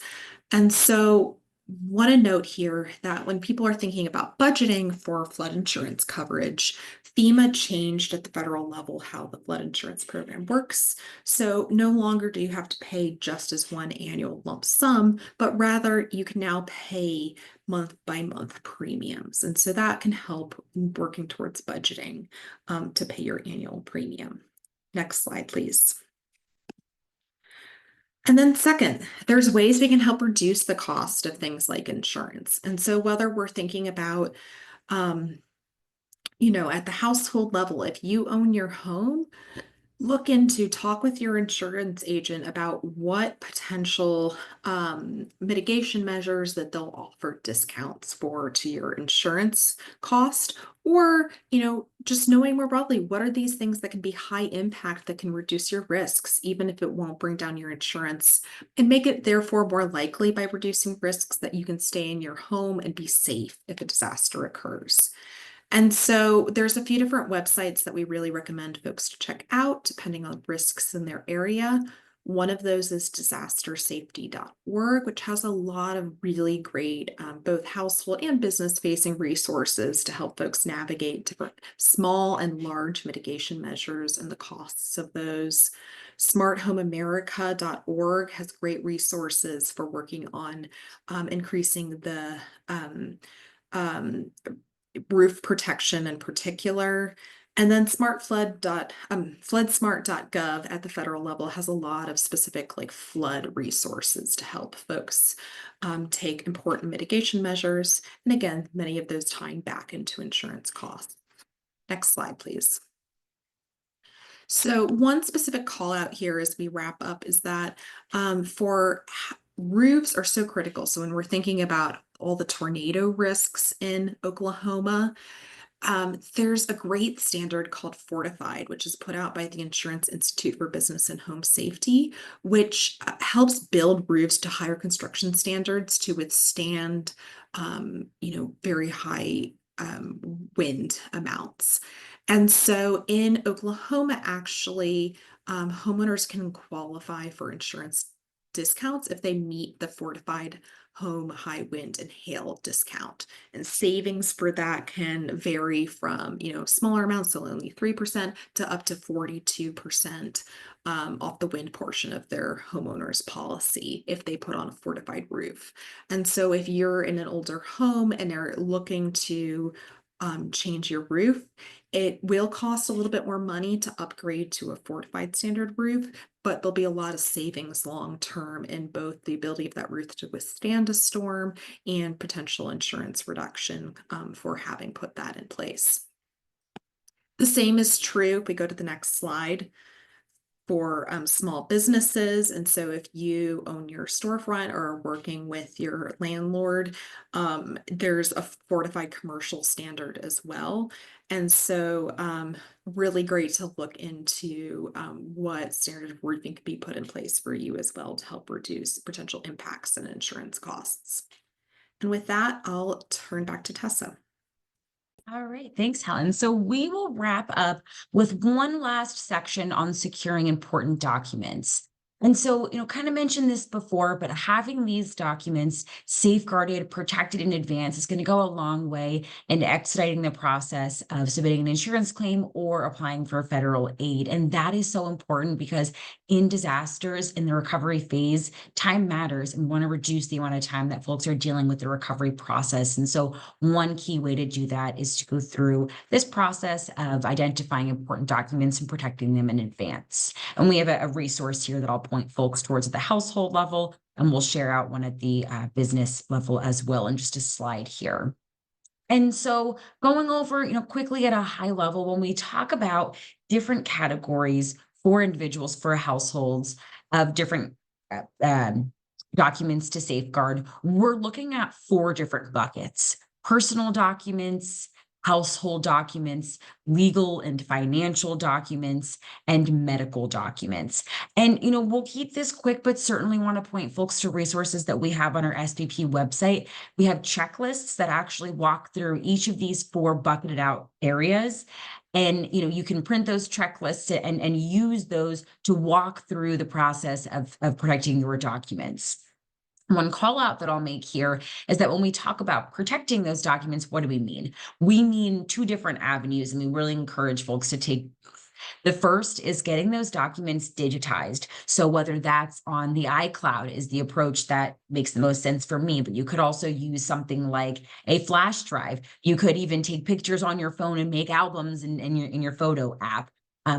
And so want to note here that when people are thinking about budgeting for flood insurance coverage, FEMA changed at the federal level how the flood insurance program works. So no longer do you have to pay just as one annual lump sum, but rather you can now pay month by month premiums. And so that can help in working towards budgeting to pay your annual premium. Next slide, please. And then second, there's ways we can help reduce the cost of things like insurance. And so whether we're thinking about, at the household level, if you own your home, talk with your insurance agent about what potential mitigation measures that they'll offer discounts for to your insurance cost, or just knowing more broadly, what are these things that can be high impact that can reduce your risks, even if it won't bring down your insurance, and make it therefore more likely by reducing risks that you can stay in your home and be safe if a disaster occurs. And so there's a few different websites that we really recommend folks to check out depending on risks in their area. One of those is disastersafety.org, which has a lot of really great both household and business facing resources to help folks navigate different small and large mitigation measures and the costs of those. smarthomeamerica.org has great resources for working on increasing the roof protection in particular. And then floodsmart.gov at the federal level has a lot of specific like flood resources to help folks take important mitigation measures. And again, many of those tying back into insurance costs. Next slide, please. So one specific call out here as we wrap up is that roofs are so critical. So when we're thinking about all the tornado risks in Oklahoma, there's a great standard called Fortified, which is put out by the Insurance Institute for Business and Home Safety, which helps build roofs to higher construction standards to withstand, very high wind amounts. And so in Oklahoma, actually, homeowners can qualify for insurance discounts if they meet the Fortified Home High Wind and Hail discount. And savings for that can vary from, smaller amounts, so only 3%, to up to 42% off the wind portion of their homeowner's policy if they put on a fortified roof. And so if you're in an older home and are looking to change your roof, it will cost a little bit more money to upgrade to a fortified standard roof, but there'll be a lot of savings long term in both the ability of that roof to withstand a storm and potential insurance reduction for having put that in place. The same is true if we go to the next slide for small businesses. And so if you own your storefront or are working with your landlord, there's a fortified commercial standard as well. And so really great to look into what standard of roofing could be put in place for you as well to help reduce potential impacts and insurance costs. And with that, I'll turn back to Tessa. All right, thanks, Helen. So we will wrap up with one last section on securing important documents. And so, kind of mentioned this before, but having these documents safeguarded, protected in advance is going to go a long way in expediting the process of submitting an insurance claim or applying for federal aid. And that is so important because in disasters, in the recovery phase, time matters, and we want to reduce the amount of time that folks are dealing with the recovery process. And so one key way to do that is to go through this process of identifying important documents and protecting them in advance. And we have a resource here that I'll point folks towards at the household level, and we'll share out one at the business level as well in just a slide here. And so going over, quickly at a high level, when we talk about different categories for individuals, for households of different documents to safeguard, we're looking at 4 different buckets: personal documents, household documents, legal and financial documents, and medical documents. And, we'll keep this quick, but certainly want to point folks to resources that we have on our SVP website. We have checklists that actually walk through each of these 4 bucketed out areas. And, you can print those checklists and use those to walk through the process of protecting your documents. One call out that I'll make here is that when we talk about protecting those documents, what do we mean? We mean 2 different avenues, and we really encourage folks to take both. The first is getting those documents digitized. So whether that's on the iCloud is the approach that makes the most sense for me, but you could also use something like a flash drive. You could even take pictures on your phone and make albums in your photo app.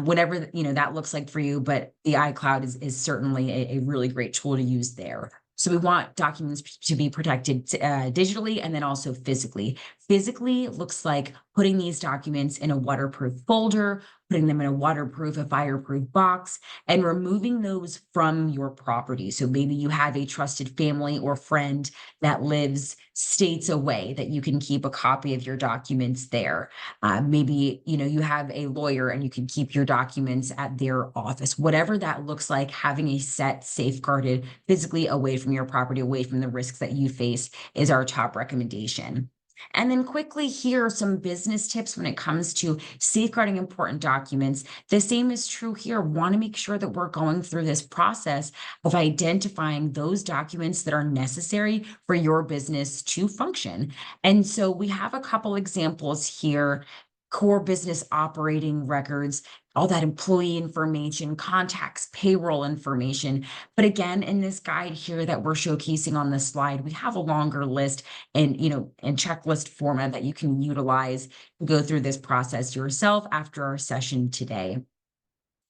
Whatever that looks like for you, but the iCloud is certainly a really great tool to use there. So we want documents to be protected digitally and then also physically. Physically looks like putting these documents in a waterproof folder, putting them in a waterproof, a fireproof box, and removing those from your property. So maybe you have a trusted family or friend that lives states away that you can keep a copy of your documents there. Maybe, you have a lawyer and you can keep your documents at their office. Whatever that looks like, having a set safeguarded physically away from your property, away from the risks that you face is our top recommendation. And then quickly, here are some business tips when it comes to safeguarding important documents. The same is true here. Want to make sure that we're going through this process of identifying those documents that are necessary for your business to function. And so we have a couple examples here. Core business operating records, all that employee information, contacts, payroll information. But again, in this guide here that we're showcasing on the slide, we have a longer list and, in checklist format that you can utilize to go through this process yourself after our session today.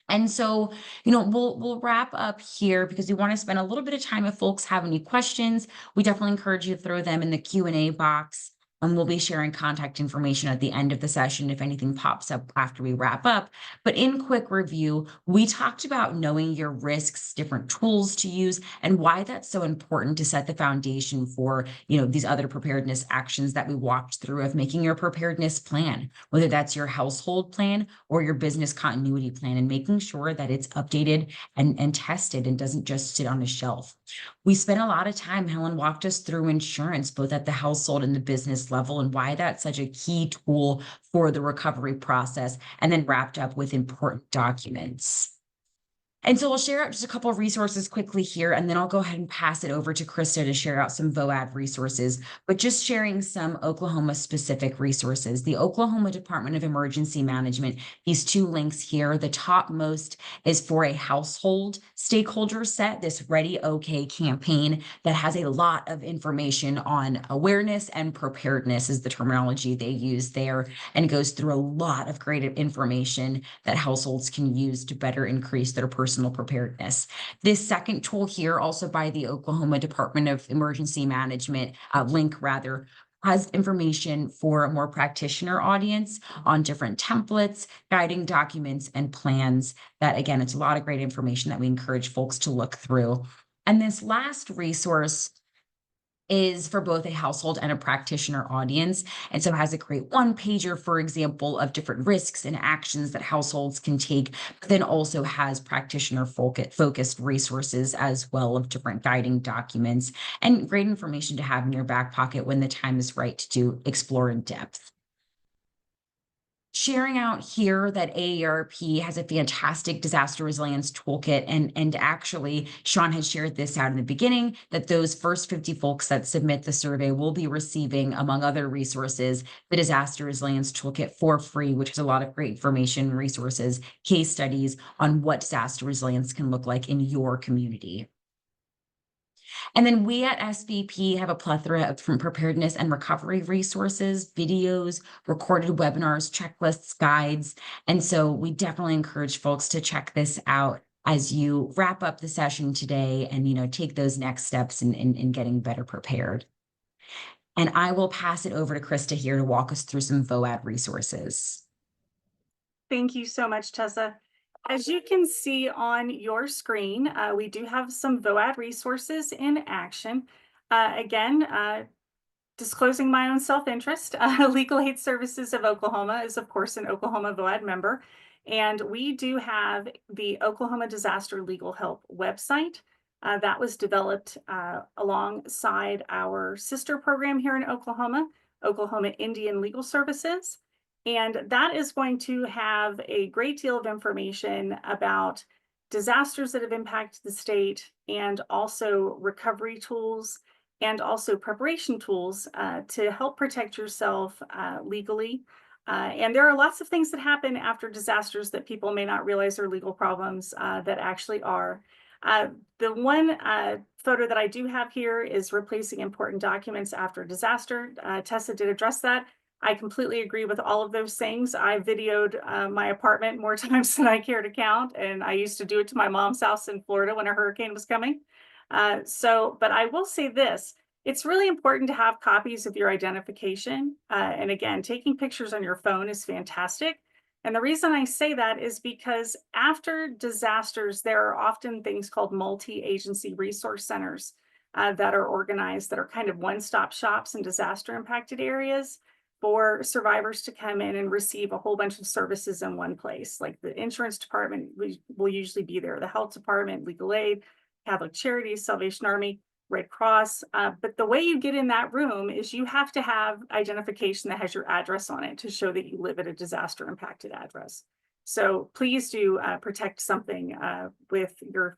And so, we'll wrap up here because we want to spend a little bit of time. If folks have any questions, we definitely encourage you to throw them in the Q&A box. And we'll be sharing contact information at the end of the session if anything pops up after we wrap up. But in quick review, we talked about knowing your risks, different tools to use, and why that's so important to set the foundation for, these other preparedness actions that we walked through of making your preparedness plan, whether that's your household plan or your business continuity plan, and making sure that it's updated and tested and doesn't just sit on a shelf. We spent a lot of time, Helen walked us through insurance, both at the household and the business level, and why that's such a key tool for the recovery process, and then wrapped up with important documents. And so I'll share out just a couple of resources quickly here, and then I'll go ahead and pass it over to Krista to share out some VOAD resources, but just sharing some Oklahoma specific resources. The Oklahoma Department of Emergency Management, these 2 links here, the topmost is for a household stakeholder set, this Ready OK campaign that has a lot of information on awareness and preparedness is the terminology they use there, and goes through a lot of great information that households can use to better increase their personal preparedness. This second tool here, also by the Oklahoma Department of Emergency Management, link rather, has information for a more practitioner audience on different templates, guiding documents, and plans that, again, it's a lot of great information that we encourage folks to look through. And this last resource is for both a household and a practitioner audience. And so has a great 1-pager, for example, of different risks and actions that households can take, but then also has practitioner focused resources as well of different guiding documents and great information to have in your back pocket when the time is right to explore in depth. Sharing out here that AARP has a fantastic disaster resilience toolkit. And actually, Sean had shared this out in the beginning, that those first 50 folks that submit the survey will be receiving, among other resources, the disaster resilience toolkit for free, which has a lot of great information, resources, case studies on what disaster resilience can look like in your community. And then we at SVP have a plethora of different preparedness and recovery resources, videos, recorded webinars, checklists, guides. And so we definitely encourage folks to check this out as you wrap up the session today and, take those next steps in getting better prepared. And I will pass it over to Krista here to walk us through some VOAD resources. Thank you so much, Tessa. As you can see on your screen, we do have some VOAD resources in action. Again, disclosing my own self-interest, Legal Aid Services of Oklahoma is, of course, an Oklahoma VOAD member. And we do have the Oklahoma Disaster Legal Help website. That was developed alongside our sister program here in Oklahoma, Oklahoma Indian Legal Services. And that is going to have a great deal of information about disasters that have impacted the state, and also recovery tools, and also preparation tools to help protect yourself legally. And there are lots of things that happen after disasters that people may not realize are legal problems that actually are. The one photo that I do have here is replacing important documents after a disaster. Tessa did address that. I completely agree with all of those things. I videoed my apartment more times than I care to count, and I used to do it to my mom's house in Florida when a hurricane was coming. But I will say this, it's really important to have copies of your identification. And again, taking pictures on your phone is fantastic. And the reason I say that is because after disasters, there are often things called multi-agency resource centers that are organized, that are kind of one-stop shops in disaster impacted areas for survivors to come in and receive a whole bunch of services in one place. Like the insurance department will usually be there, the health department, legal aid, Catholic Charities, Salvation Army, Red Cross. But the way you get in that room is you have to have identification that has your address on it to show that you live at a disaster impacted address. So please do protect something with your,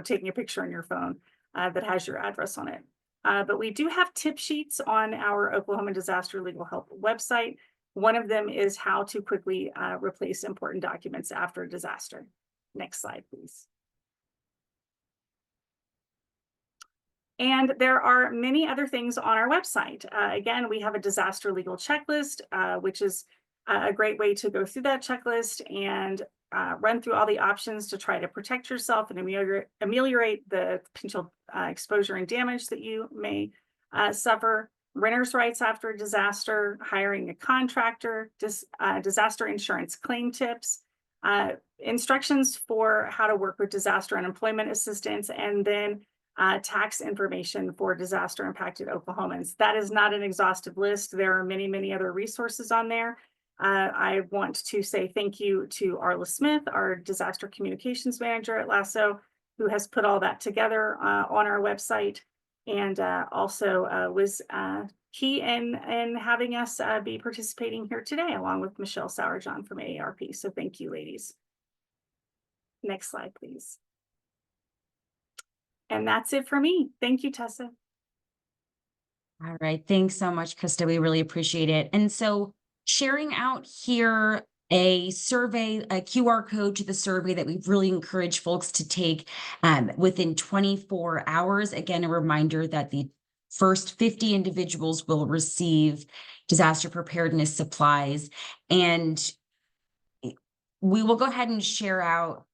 taking a picture on your phone that has your address on it. But we do have tip sheets on our Oklahoma Disaster Legal Help website. One of them is how to quickly replace important documents after a disaster. Next slide, please. And there are many other things on our website. Again, we have a disaster legal checklist, which is a great way to go through that checklist and run through all the options to try to protect yourself and ameliorate the potential exposure and damage that you may suffer. Renter's rights after a disaster, hiring a contractor, disaster insurance claim tips, instructions for how to work with disaster unemployment assistance, and then tax information for disaster impacted Oklahomans. That is not an exhaustive list. There are many, many other resources on there. I want to say thank you to Arla Smith, our disaster communications manager at LASSO, who has put all that together on our website, and also was key in having us be participating here today, along with Michelle Sauerjohn from AARP. So thank you, ladies. Next slide, please. And that's it for me. Thank you, Tessa. All right. Thanks so much, Krista. We really appreciate it. And so sharing out here a survey, a QR code to the survey that we really encourage folks to take within 24 hours. Again, a reminder that the first 50 individuals will receive disaster preparedness supplies. And we will go ahead and share out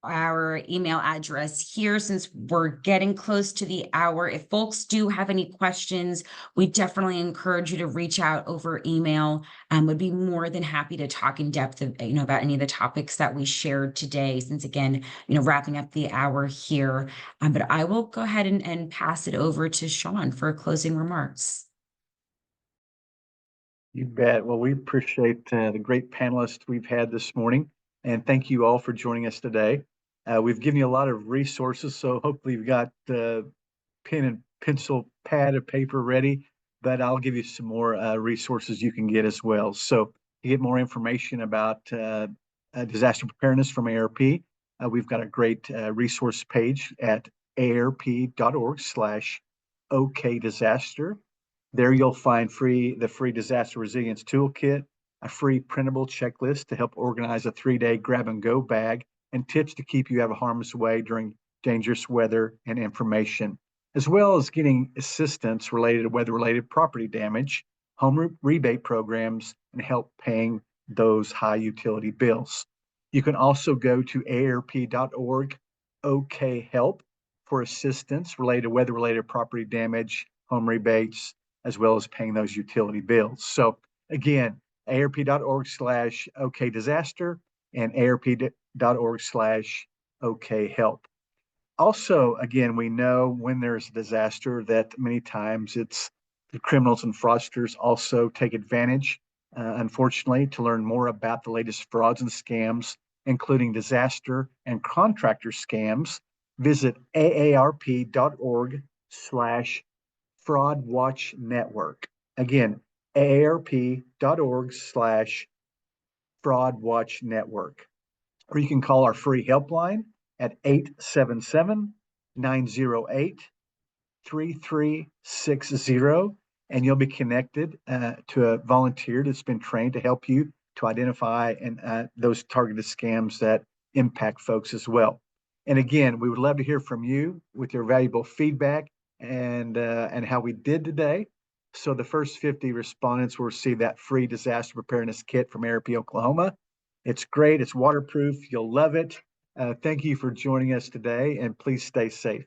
our email address here since we're getting close to the hour. If folks do have any questions, we definitely encourage you to reach out over email. Would be more than happy to talk in depth about any of the topics that we shared today, since again, wrapping up the hour here. But I will go ahead and pass it over to Sean for closing remarks. You bet. Well, we appreciate the great panelists we've had this morning, and thank you all for joining us today. We've given you a lot of resources, so hopefully you've got pen and pencil, pad of paper ready, but I'll give you some more resources you can get as well. So to get more information about disaster preparedness from AARP, we've got a great resource page at aarp.org/okdisaster. There you'll find the free disaster resilience toolkit, a free printable checklist to help organize a 3-day grab-and-go bag, and tips to keep you out of harm's way during dangerous weather, and information, as well as getting assistance related to weather-related property damage, home rebate programs, and help paying those high utility bills. You can also go to aarp.org/OK-help for assistance related to weather-related property damage, home rebates, as well as paying those utility bills. So again, aarp.org/OKdisaster and aarp.org/OKhelp. Also, again, we know when there's a disaster that many times it's The criminals and fraudsters also take advantage, unfortunately. To learn more about the latest frauds and scams, including disaster and contractor scams, visit aarp.org/Fraud Watch Network. Again, aarp.org/Fraud Watch Network. Or you can call our free helpline at 877-908-3360, and you'll be connected to a volunteer that's been trained to help you to identify those targeted scams that impact folks as well. And again, we would love to hear from you with your valuable feedback and how we did today. So the first 50 respondents will receive that free disaster preparedness kit from AARP Oklahoma. It's great. It's waterproof. You'll love it. Thank you for joining us today, and please stay safe.